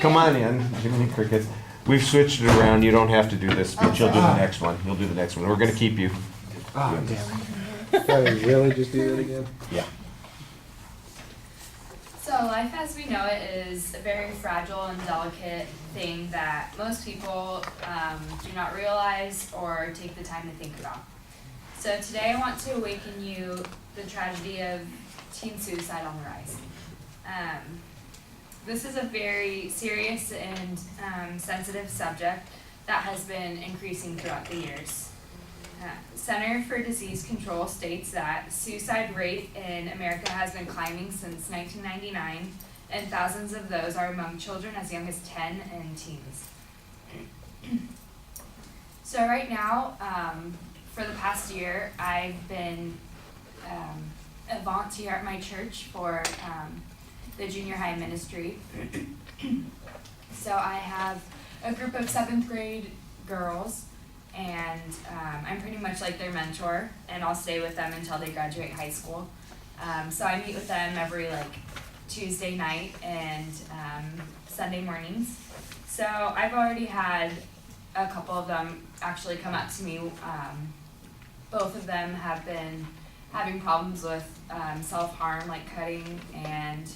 Come on in, Jiminy Crickets. We've switched it around. You don't have to do this speech. You'll do the next one. You'll do the next one. We're going to keep you. Oh, damn. Can we really just do that again? Yeah. So life as we know it is a very fragile and delicate thing that most people do not realize or take the time to think about. So today I want to awaken you the tragedy of teen suicide on the rise. This is a very serious and sensitive subject that has been increasing throughout the years. Center for Disease Control states that suicide rate in America has been climbing since 1999, and thousands of those are among children as young as 10 and teens. So right now, for the past year, I've been a volunteer at my church for the junior high ministry. So I have a group of 7th grade girls, and I'm pretty much like their mentor, and I'll stay with them until they graduate high school. So I meet with them every Tuesday night and Sunday mornings. So I've already had a couple of them actually come up to me. Both of them have been having problems with self-harm, like cutting, and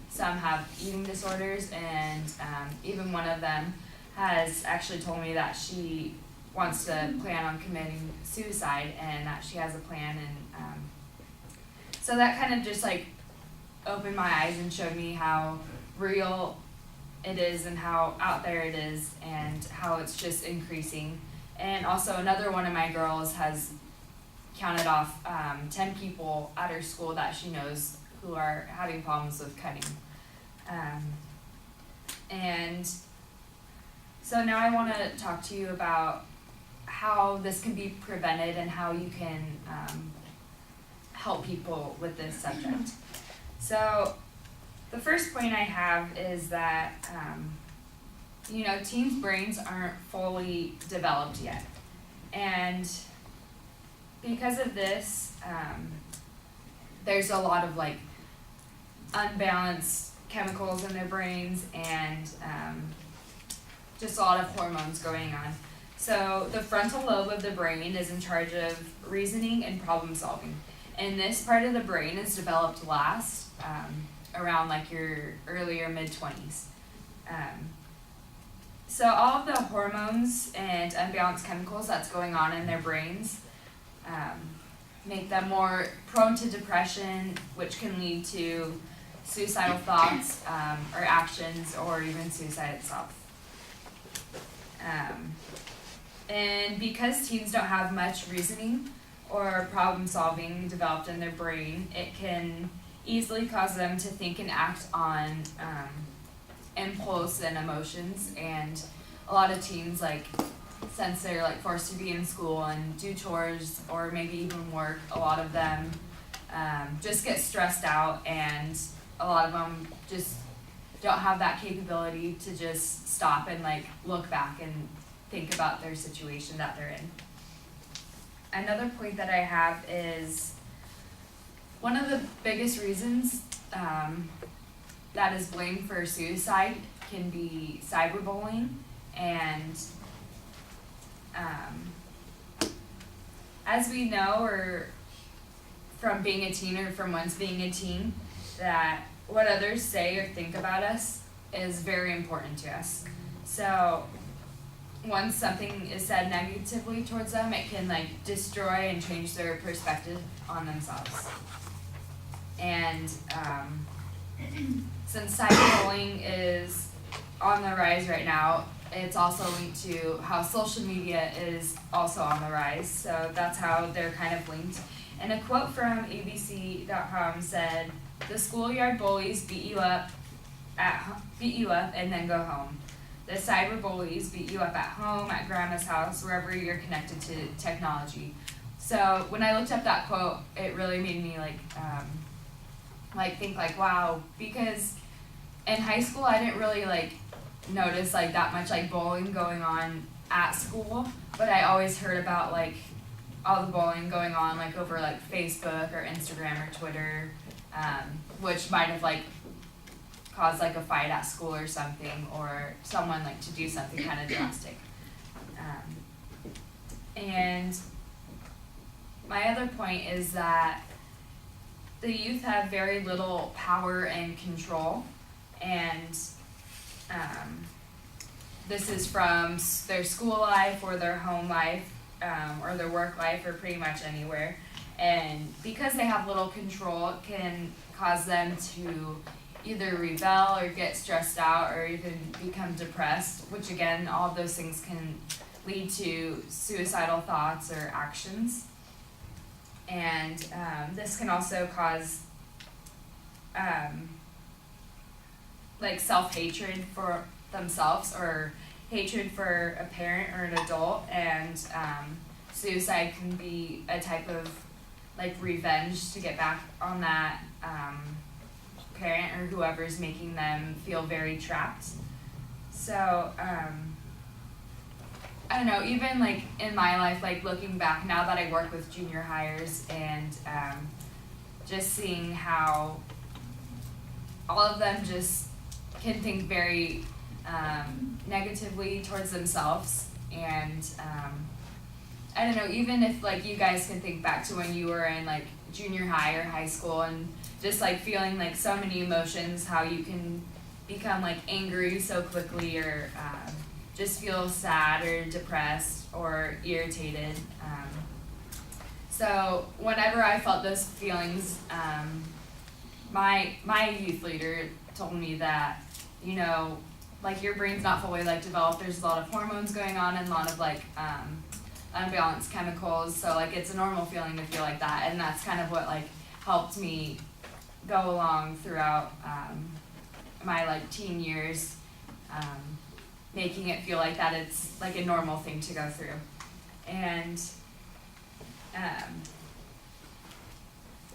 some have eating disorders, and even one of them has actually told me that she wants to plan on committing suicide and that she has a plan, and so that kind of just opened my eyes and showed me how real it is and how out there it is and how it's just increasing. And also another one of my girls has counted off 10 people at her school that she knows who are having problems with cutting. And so now I want to talk to you about how this can be prevented and how you can help people with this subject. So the first point I have is that teens' brains aren't fully developed yet, and because of this, there's a lot of unbalanced chemicals in their brains and just a lot of hormones going on. So the frontal lobe of the brain is in charge of reasoning and problem solving. And this part of the brain is developed last around your earlier mid-20s. So all of the hormones and unbalanced chemicals that's going on in their brains make them more prone to depression, which can lead to suicidal thoughts or actions, or even suicide itself. And because teens don't have much reasoning or problem solving developed in their brain, it can easily cause them to think and act on impulse and emotions. And a lot of teens, since they're forced to be in school and do chores or maybe even work, a lot of them just get stressed out, and a lot of them just don't have that capability to just stop and look back and think about their situation that they're in. Another point that I have is one of the biggest reasons that is blamed for suicide can be cyberbullying. And as we know, or from being a teen, or from once being a teen, that what others say or think about us is very important to us. So once something is said negatively towards them, it can destroy and change their perspective on themselves. And since cyberbullying is on the rise right now, it's also linked to how social media is also on the rise. So that's how they're kind of linked. And a quote from abc.com said, "The schoolyard bullies beat you up and then go home. The cyber bullies beat you up at home, at grandma's house, wherever you're connected to technology." So when I looked up that quote, it really made me think wow, because in high school I didn't really notice that much bullying going on at school, but I always heard about all the bullying going on over Facebook or Instagram or Twitter, which might have cause like a fight at school or something, or someone like to do something kind of drastic. And my other point is that the youth have very little power and control, and this is from their school life or their home life, or their work life, or pretty much anywhere. And because they have little control, it can cause them to either rebel or get stressed out or even become depressed, which again, all of those things can lead to suicidal thoughts or actions. And this can also cause like self-hatred for themselves, or hatred for a parent or an adult, and suicide can be a type of like revenge to get back on that parent or whoever's making them feel very trapped. So I don't know, even like in my life, like looking back now that I work with junior hires, and just seeing how all of them just can think very negatively towards themselves. And I don't know, even if like you guys can think back to when you were in like junior high or high school, and just like feeling like so many emotions, how you can become like angry so quickly, or just feel sad or depressed or irritated. So whenever I felt those feelings, my youth leader told me that, you know, like your brain's not fully like developed. There's a lot of hormones going on and a lot of like unbalanced chemicals. So like it's a normal feeling to feel like that, and that's kind of what like helped me go along throughout my like teen years, making it feel like that it's like a normal thing to go through. And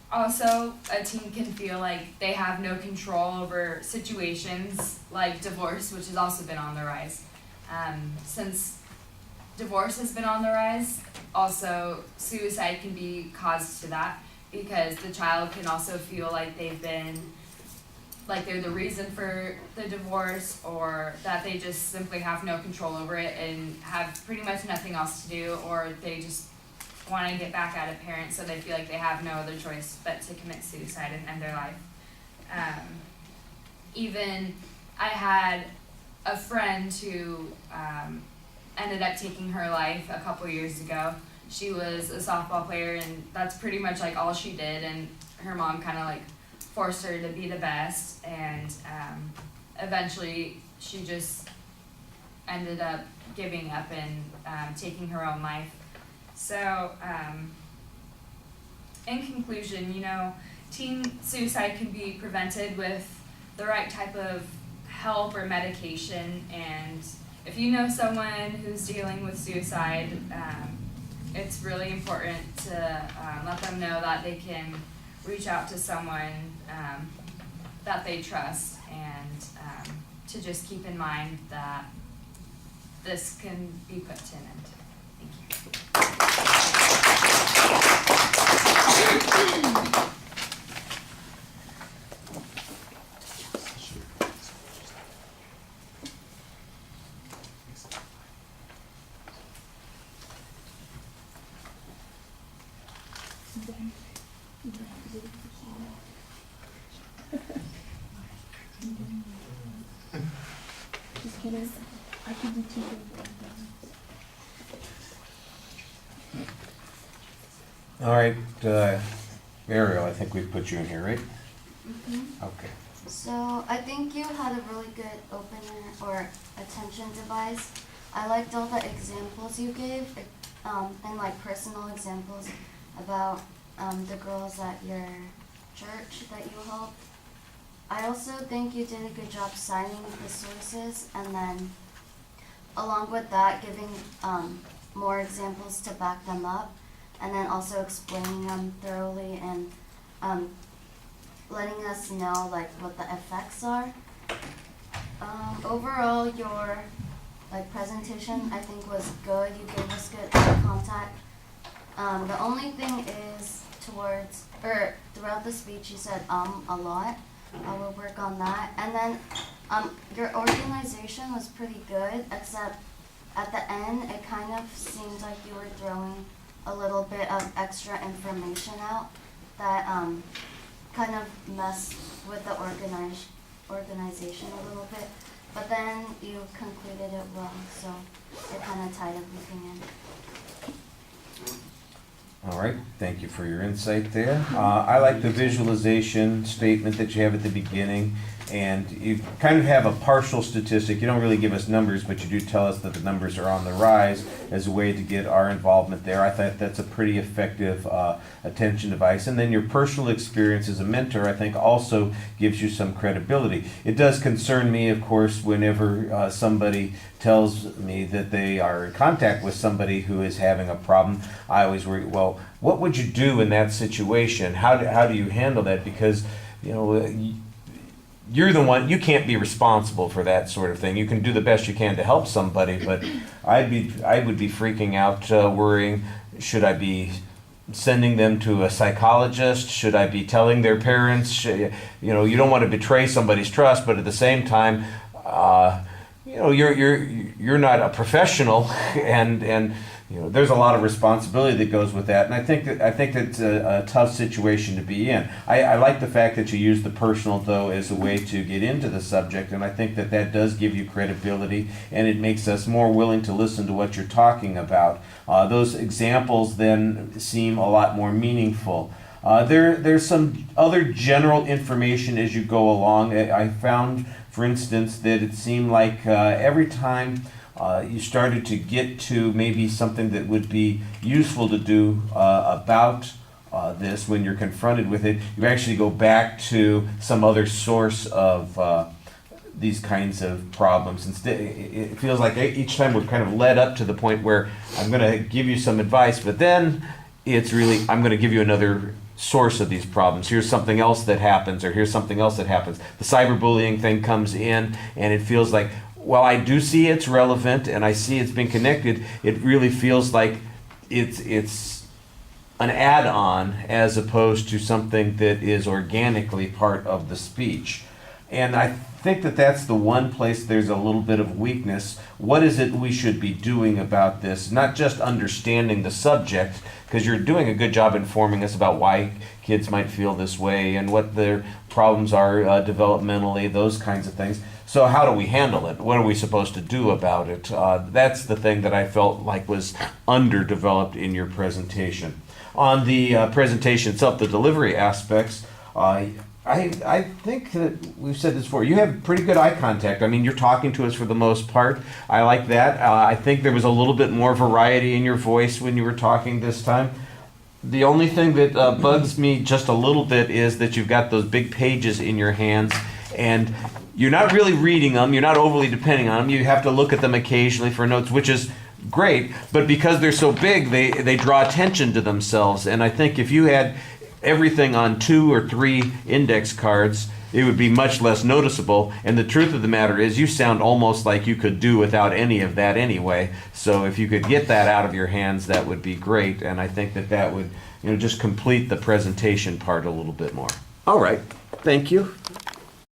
also, a teen can feel like they have no control over situations like divorce, which has also been on the rise. Since divorce has been on the rise, also suicide can be caused to that, because the child can also feel like they've been, like they're the reason for the divorce, or that they just simply have no control over it and have pretty much nothing else to do, or they just want to get back at a parent, so they feel like they have no other choice but to commit suicide and end their life. Even I had a friend who ended up taking her life a couple years ago. She was a softball player, and that's pretty much like all she did, and her mom kind of like forced her to be the best, and eventually she just ended up giving up and taking her own life. So, in conclusion, you know, teen suicide can be prevented with the right type of help or medication, and if you know someone who's dealing with suicide, it's really important to let them know that they can reach out to someone that they trust, and to just keep in mind that this can be put to an end. Thank you. All right, Mariel, I think we've put you in here, right? Mm-hmm. Okay. So I think you had a really good opener or attention device. I liked all the examples you gave, and like personal examples about the girls at your church that you helped. I also think you did a good job citing the sources, and then along with that, giving more examples to back them up, and then also explaining them thoroughly, and letting us know like what the effects are. Overall, your like presentation I think was good. You gave us good eye contact. The only thing is throughout the speech you said a lot. I will work on that. And And then your organization was pretty good, except at the end it kind of seemed like you were throwing a little bit of extra information out that kind of messed with the organization a little bit. But then you concluded it well, so it kind of tied everything in. All right, thank you for your insight there. I like the visualization statement that you have at the beginning, and you kind of have a partial statistic. You don't really give us numbers, but you do tell us that the numbers are on the rise as a way to get our involvement there. I thought that's a pretty effective attention device. And then your personal experience as a mentor, I think, also gives you some credibility. It does concern me, of course, whenever somebody tells me that they are in contact with somebody who is having a problem. I always worry, well, what would you do in that situation? How do you handle that? Because, you know, you're the one, you can't be responsible for that sort of thing. You can do the best you can to help somebody, but I would be freaking out, worrying, should I be sending them to a psychologist? Should I be telling their parents? You know, you don't want to betray somebody's trust, but at the same time, you know, you're not a professional, and you know, there's a lot of responsibility that goes with that, and I think that's a tough situation to be in. I like the fact that you use the personal, though, as a way to get into the subject, and I think that does give you credibility, and it makes us more willing to listen to what you're talking about. Those examples then seem a lot more meaningful. There's some other general information as you go along. I found, for instance, that it seemed like every time you started to get to maybe something that would be useful to do about this when you're confronted with it, you actually go back to some other source of these kinds of problems. Instead, it feels like each time we're kind of led up to the point where I'm going to give you some advice, but then it's really, I'm going to give you another source of these problems. Here's something else that happens, or here's something else that happens. The cyberbullying thing comes in, and it feels like, while I do see it's relevant and I see it's been connected, it really feels like it's an add-on as opposed to something that is organically part of the speech. And I think that's the one place there's a little bit of weakness. What is it we should be doing about this? Not just understanding the subject, because you're doing a good job informing us about why kids might feel this way and what their problems are developmentally, those kinds of things. So how do we handle it? What are we supposed to do about it? That's the thing that I felt like was underdeveloped in your presentation. On the presentation itself, the delivery aspects, I think that we've said this before. You have pretty good eye contact. I mean, you're talking to us for the most part. I like that. I think there was a little bit more variety in your voice when you were talking this time. The only thing that bugs me just a little bit is that you've got those big pages in your hands, and you're not really reading them. You're not overly depending on them. You have to look at them occasionally for notes, which is great. But because they're so big, they draw attention to themselves. And I think if you had everything on 2 or 3 index cards, it would be much less noticeable. And the truth of the matter is, you sound almost like you could do without any of that anyway. So if you could get that out of your hands, that would be great. And I think that would, you know, just complete the presentation part a little bit more. All right. Thank you.